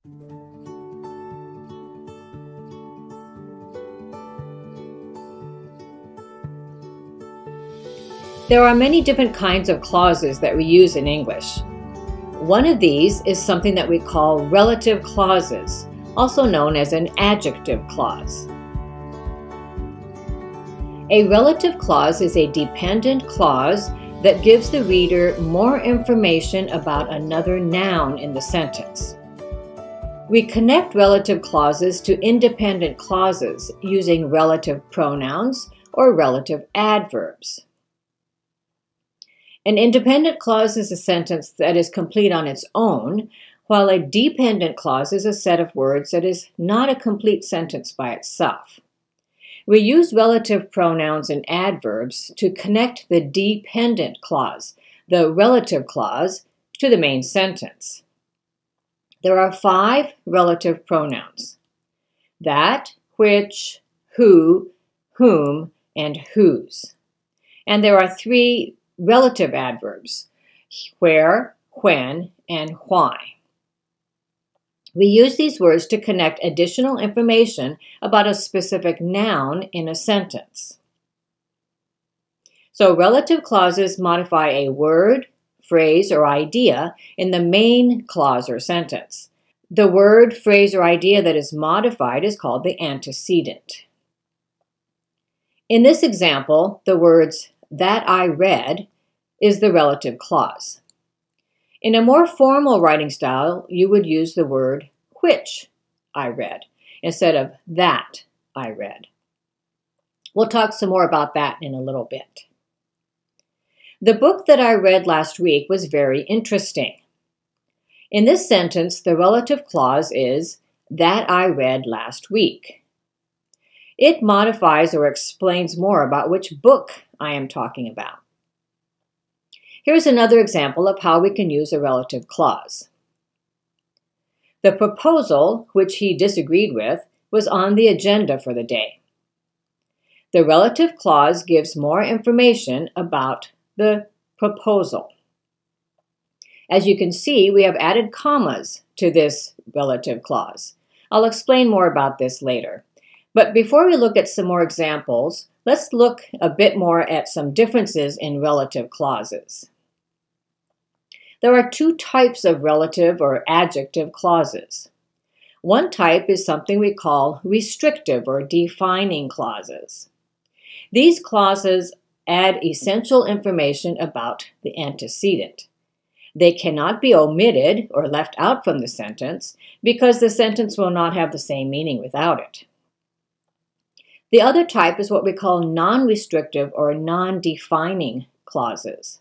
There are many different kinds of clauses that we use in English. One of these is something that we call relative clauses, also known as an adjective clause. A relative clause is a dependent clause that gives the reader more information about another noun in the sentence. We connect relative clauses to independent clauses using relative pronouns or relative adverbs. An independent clause is a sentence that is complete on its own, while a dependent clause is a set of words that is not a complete sentence by itself. We use relative pronouns and adverbs to connect the dependent clause, the relative clause, to the main sentence. There are 5 relative pronouns: that, which, who, whom, and whose. And there are 3 relative adverbs: where, when, and why. We use these words to connect additional information about a specific noun in a sentence. So relative clauses modify a word, phrase, or idea in the main clause or sentence. The word, phrase, or idea that is modified is called the antecedent. In this example, the words "that I read" is the relative clause. In a more formal writing style, you would use the word "which I read" instead of "that I read." We'll talk some more about that in a little bit. The book that I read last week was very interesting. In this sentence, the relative clause is "that I read last week." It modifies or explains more about which book I am talking about. Here's another example of how we can use a relative clause. The proposal, which he disagreed with, was on the agenda for the day. The relative clause gives more information about the proposal. As you can see, we have added commas to this relative clause. I'll explain more about this later. But before we look at some more examples, let's look a bit more at some differences in relative clauses. There are 2 types of relative or adjective clauses. One type is something we call restrictive or defining clauses. These clauses add essential information about the antecedent. They cannot be omitted or left out from the sentence because the sentence will not have the same meaning without it. The other type is what we call non-restrictive or non-defining clauses.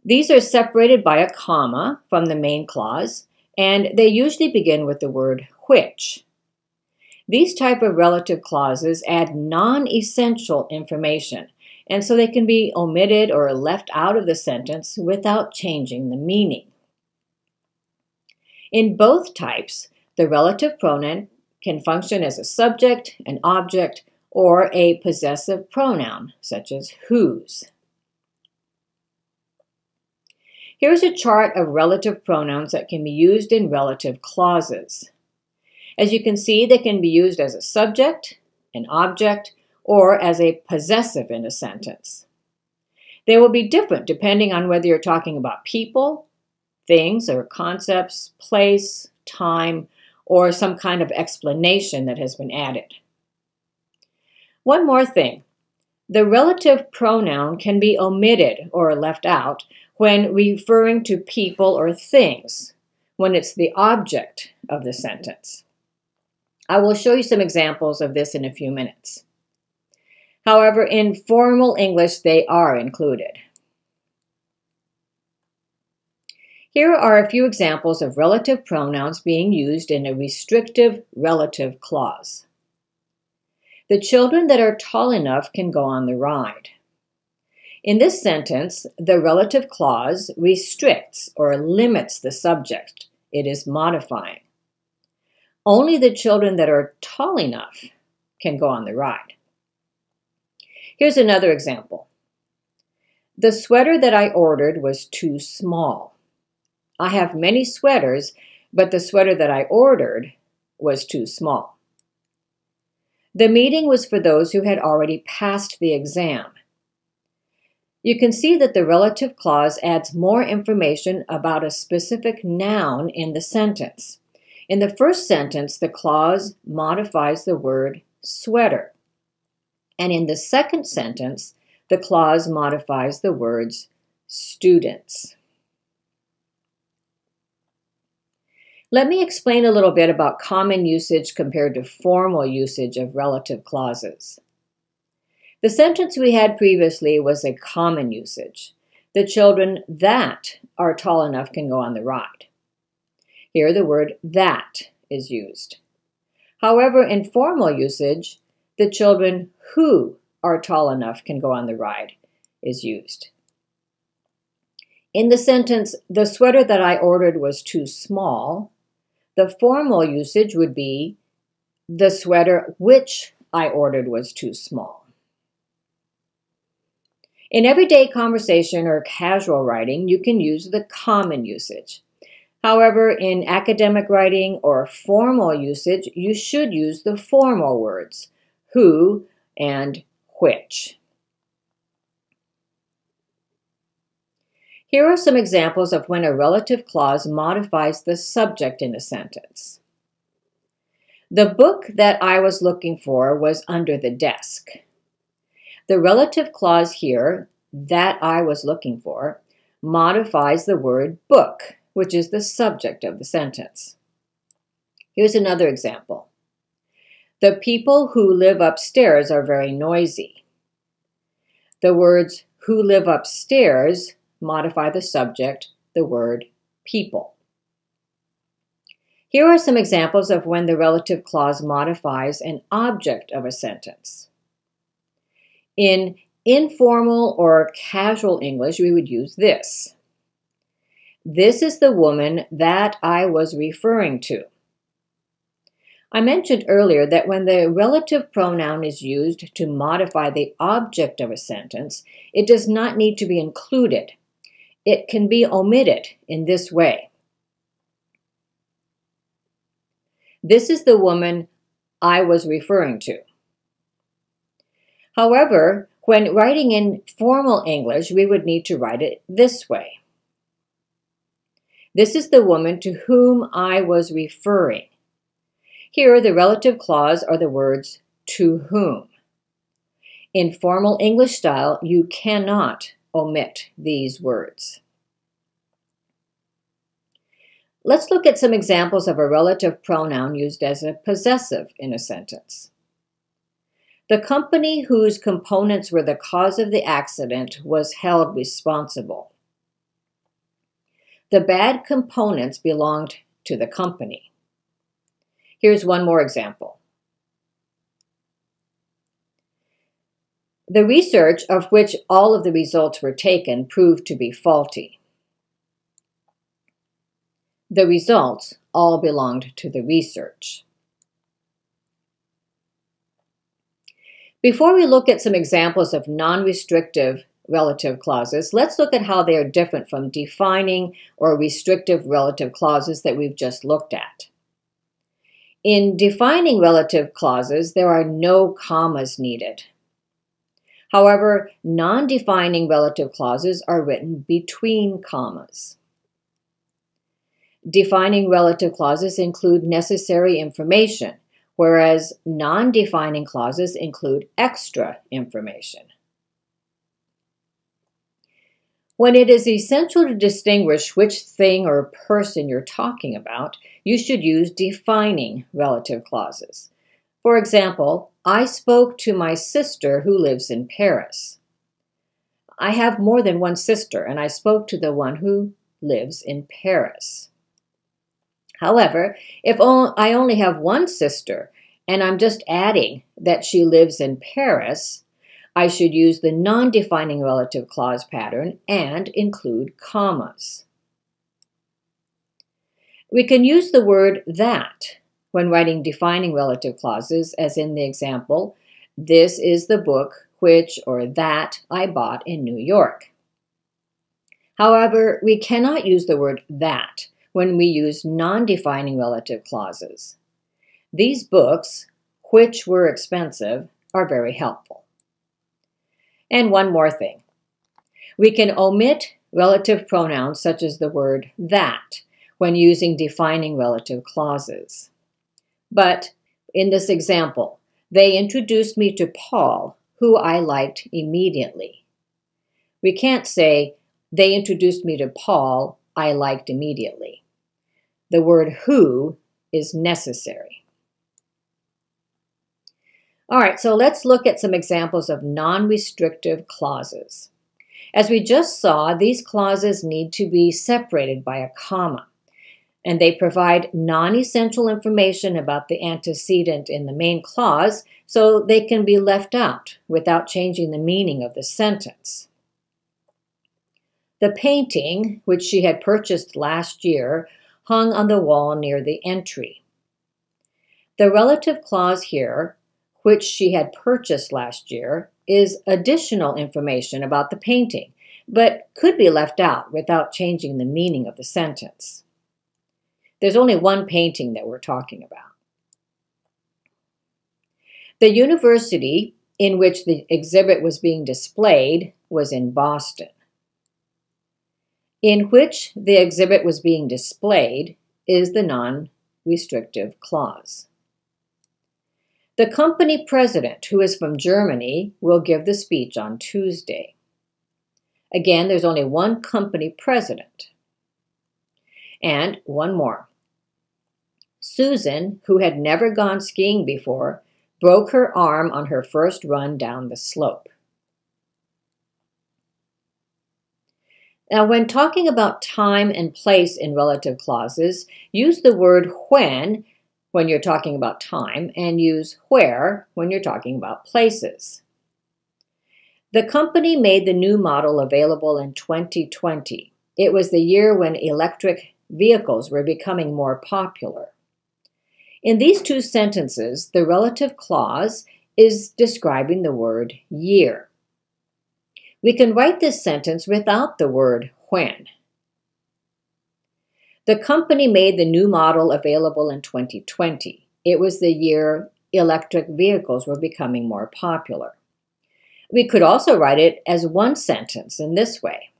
These are separated by a comma from the main clause, and they usually begin with the word which. These type of relative clauses add non-essential information, and so they can be omitted or left out of the sentence without changing the meaning. In both types, the relative pronoun can function as a subject, an object, or a possessive pronoun, such as whose. Here's a chart of relative pronouns that can be used in relative clauses. As you can see, they can be used as a subject, an object, or as a possessive in a sentence. They will be different depending on whether you're talking about people, things or concepts, place, time, or some kind of explanation that has been added. One more thing. The relative pronoun can be omitted or left out when referring to people or things, when it's the object of the sentence. I will show you some examples of this in a few minutes. However, in formal English, they are included. Here are a few examples of relative pronouns being used in a restrictive relative clause. The children that are tall enough can go on the ride. In this sentence, the relative clause restricts or limits the subject it is modifying. Only the children that are tall enough can go on the ride. Here's another example. The sweater that I ordered was too small. I have many sweaters, but the sweater that I ordered was too small. The meeting was for those who had already passed the exam. You can see that the relative clause adds more information about a specific noun in the sentence. In the first sentence, the clause modifies the word sweater. And in the second sentence, the clause modifies the words students. Let me explain a little bit about common usage compared to formal usage of relative clauses. The sentence we had previously was a common usage. The children that are tall enough can go on the ride. Here the word that is used. However, in formal usage, the children who are tall enough can go on the ride is used. In the sentence, the sweater that I ordered was too small, the formal usage would be the sweater which I ordered was too small. In everyday conversation or casual writing, you can use the common usage. However, in academic writing or formal usage, you should use the formal words, who and which. Here are some examples of when a relative clause modifies the subject in a sentence. The book that I was looking for was under the desk. The relative clause here, that I was looking for, modifies the word book, which is the subject of the sentence. Here's another example. The people who live upstairs are very noisy. The words who live upstairs modify the subject, the word people. Here are some examples of when the relative clause modifies an object of a sentence. In informal or casual English, we would use this. This is the woman that I was referring to. I mentioned earlier that when the relative pronoun is used to modify the object of a sentence, it does not need to be included. It can be omitted in this way. This is the woman I was referring to. However, when writing in formal English, we would need to write it this way. This is the woman to whom I was referring. Here, the relative clause are the words to whom. In formal English style, you cannot omit these words. Let's look at some examples of a relative pronoun used as a possessive in a sentence. The company whose components were the cause of the accident was held responsible. The bad components belonged to the company. Here's one more example. The research of which all of the results were taken proved to be faulty. The results all belonged to the research. Before we look at some examples of non-restrictive relative clauses, let's look at how they are different from defining or restrictive relative clauses that we've just looked at. In defining relative clauses, there are no commas needed. However, non-defining relative clauses are written between commas. Defining relative clauses include necessary information, whereas non-defining clauses include extra information. When it is essential to distinguish which thing or person you're talking about, you should use defining relative clauses. For example, I spoke to my sister who lives in Paris. I have more than one sister, and I spoke to the one who lives in Paris. However, if I only have one sister, and I'm just adding that she lives in Paris, I should use the non-defining relative clause pattern and include commas. We can use the word that when writing defining relative clauses, as in the example, this is the book which or that I bought in New York. However, we cannot use the word that when we use non-defining relative clauses. These books, which were expensive, are very helpful. And one more thing. We can omit relative pronouns such as the word that when using defining relative clauses. But in this example, they introduced me to Paul, who I liked immediately. We can't say, they introduced me to Paul, I liked immediately. The word who is necessary. All right, so let's look at some examples of non-restrictive clauses. As we just saw, these clauses need to be separated by a comma, and they provide non-essential information about the antecedent in the main clause, so they can be left out without changing the meaning of the sentence. The painting, which she had purchased last year, hung on the wall near the entry. The relative clause here, which she had purchased last year, is additional information about the painting, but could be left out without changing the meaning of the sentence. There's only one painting that we're talking about. The university in which the exhibit was being displayed was in Boston. In which the exhibit was being displayed is the non-restrictive clause. The company president, who is from Germany, will give the speech on Tuesday. Again, there's only one company president. And one more. Susan, who had never gone skiing before, broke her arm on her first run down the slope. Now, when talking about time and place in relative clauses, use the word when you're talking about time, and use where when you're talking about places. The company made the new model available in 2020. It was the year when electric vehicles were becoming more popular. In these two sentences, the relative clause is describing the word year. We can write this sentence without the word when. The company made the new model available in 2020. It was the year electric vehicles were becoming more popular. We could also write it as one sentence in this way.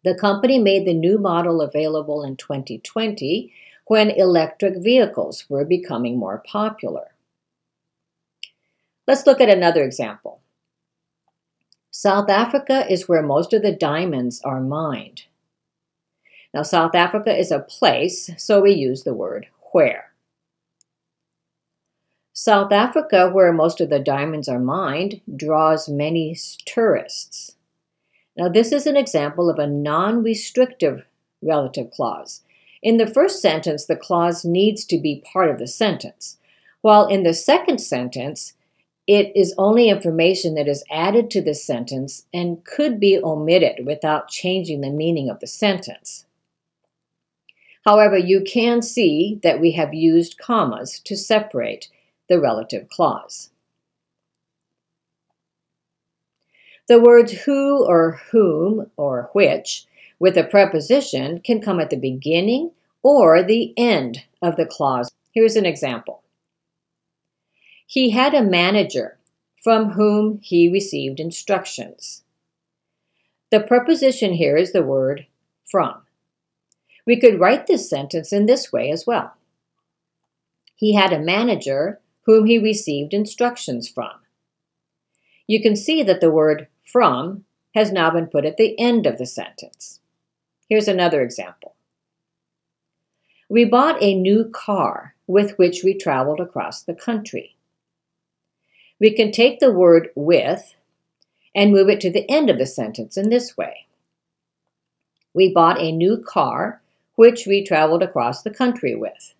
The company made the new model available in 2020 when electric vehicles were becoming more popular. Let's look at another example. South Africa is where most of the diamonds are mined. Now, South Africa is a place, so we use the word where. South Africa, where most of the diamonds are mined, draws many tourists. Now, this is an example of a non-restrictive relative clause. In the first sentence, the clause needs to be part of the sentence, while in the second sentence, it is only information that is added to the sentence and could be omitted without changing the meaning of the sentence. However, you can see that we have used commas to separate the relative clause. The words who or whom or which with a preposition can come at the beginning or the end of the clause. Here's an example. He had a manager from whom he received instructions. The preposition here is the word from. We could write this sentence in this way as well. He had a manager whom he received instructions from. You can see that the word from has now been put at the end of the sentence. Here's another example. We bought a new car with which we traveled across the country. We can take the word with and move it to the end of the sentence in this way. We bought a new car which we traveled across the country with.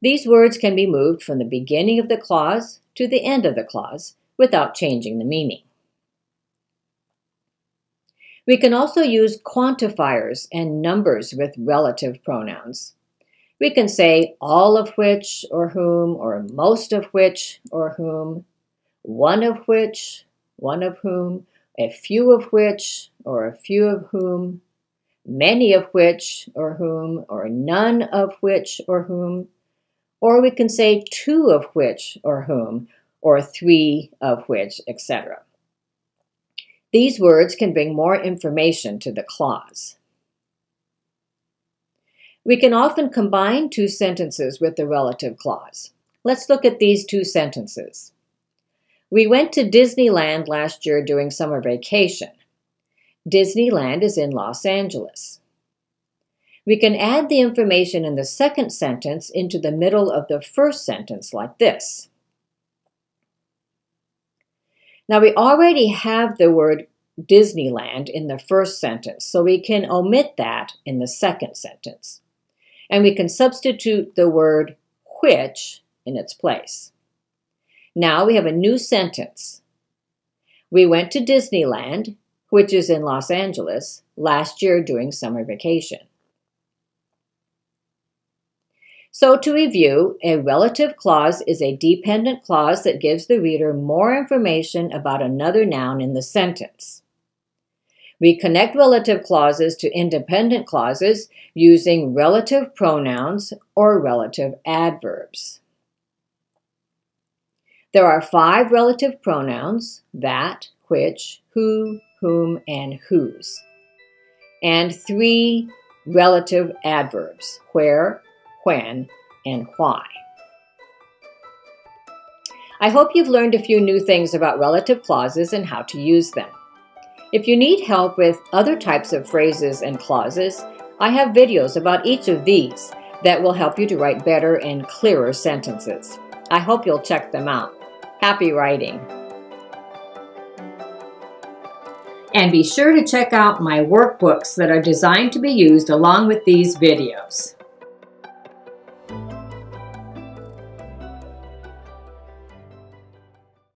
These words can be moved from the beginning of the clause to the end of the clause without changing the meaning. We can also use quantifiers and numbers with relative pronouns. We can say all of which or whom, or most of which or whom, one of which, one of whom, a few of which or a few of whom, many of which or whom, or none of which or whom, or we can say two of which or whom, or three of which, etc. These words can bring more information to the clause. We can often combine two sentences with the relative clause. Let's look at these two sentences. We went to Disneyland last year during summer vacation. Disneyland is in Los Angeles. We can add the information in the second sentence into the middle of the first sentence like this. Now we already have the word Disneyland in the first sentence, so we can omit that in the second sentence. And we can substitute the word which in its place. Now we have a new sentence. We went to Disneyland, which is in Los Angeles, last year during summer vacation. So to review, a relative clause is a dependent clause that gives the reader more information about another noun in the sentence. We connect relative clauses to independent clauses using relative pronouns or relative adverbs. There are 5 relative pronouns: that, which, who, whom, and whose, and 3 relative adverbs: where, when, and why. I hope you've learned a few new things about relative clauses and how to use them. If you need help with other types of phrases and clauses, I have videos about each of these that will help you to write better and clearer sentences. I hope you'll check them out. Happy writing! And be sure to check out my workbooks that are designed to be used along with these videos.